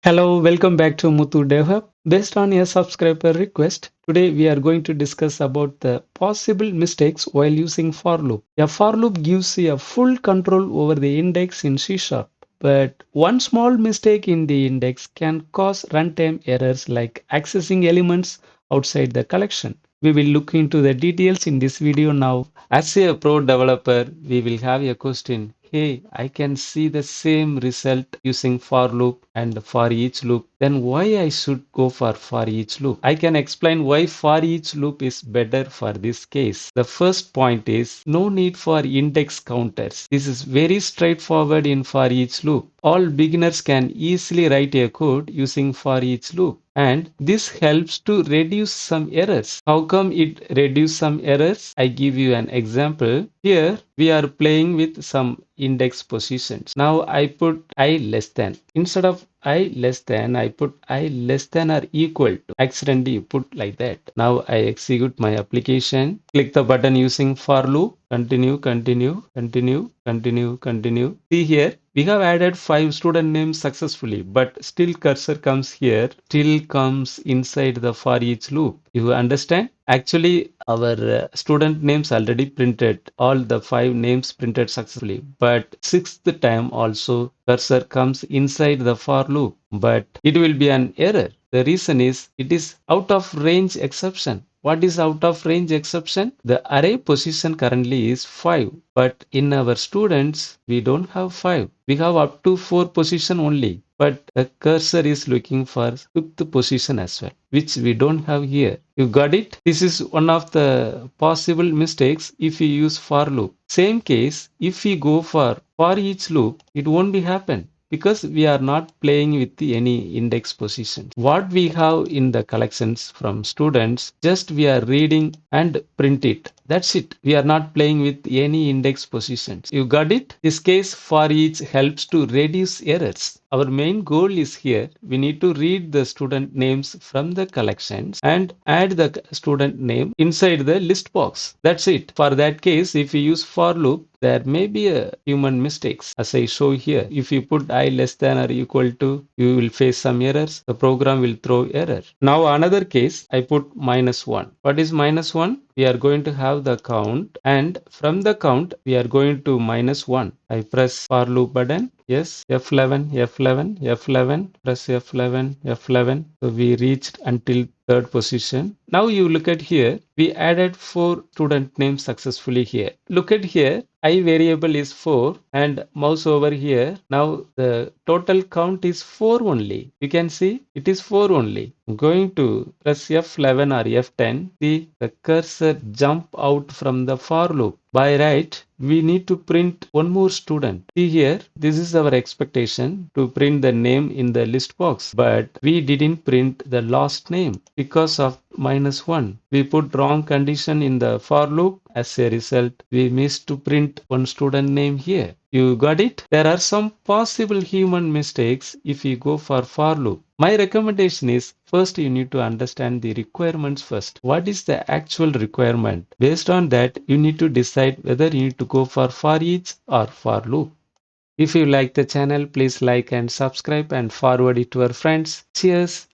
Hello, welcome back to Muthu DevHub. Based on a subscriber request, today we are going to discuss about the possible mistakes while using for loop. A for loop gives you a full control over the index in C Sharp, but one small mistake in the index can cause runtime errors like accessing elements outside the collection. We will look into the details in this video now. As a pro developer, we will have a question. Hey, I can see the same result using for loop and for each loop. Then why I should go for each loop? I can explain why for each loop is better for this case. The first point is no need for index counters. This is very straightforward in for each loop. All beginners can easily write a code using for each loop. And this helps to reduce some errors. How come it reduce some errors? I give you an example. Here we are playing with some index positions. Now I put I less than. Instead of I less than, I put I less than or equal to. Accidentally put like that. Now I execute my application. Click the button using for loop. Continue, continue, continue, continue, continue. See here, we have added 5 student names successfully, but still cursor comes here, still comes inside the for each loop. You understand? Actually, our student names already printed, all the 5 names printed successfully, but sixth time also cursor comes inside the for loop, but it will be an error. The reason is it is out of range exception. What is out of range exception? The array position currently is 5, but in our students, we don't have 5. We have up to 4 position only, but the cursor is looking for 5th position as well, which we don't have here. You got it? This is one of the possible mistakes if you use for loop. Same case, if we go for each loop, it won't be happen, because we are not playing with any index positions. What we have in the collections from students, just we are reading and print it. That's it. We are not playing with any index positions. You got it? This case for each helps to reduce errors. Our main goal is here. We need to read the student names from the collections and add the student name inside the list box. That's it. For that case, if we use for loop, there may be a human mistakes as I show here. If you put I less than or equal to, you will face some errors. The program will throw error. Now another case, I put -1. What is -1? We are going to have the count, and from the count we are going to -1. I press for loop button. Yes, F11, F11, F11, press F11, F11. So we reached until third position. Now you look at here, we added 4 student names successfully here. Look at here, I variable is 4 and mouse over here. Now the total count is 4 only. You can see it is 4 only. I'm going to press F11 or F10. See the cursor jump out from the for loop. By right, we need to print one more student. See here, this is our expectation to print the name in the list box, but we didn't print the last name because of -1. We put wrong condition in the for loop. As a result, we missed to print one student name here. You got it? There are some possible human mistakes if you go for loop. My recommendation is first you need to understand the requirements first. What is the actual requirement? Based on that, you need to decide whether you need to go for each or for loop. If you like the channel, please like and subscribe and forward it to your friends. Cheers.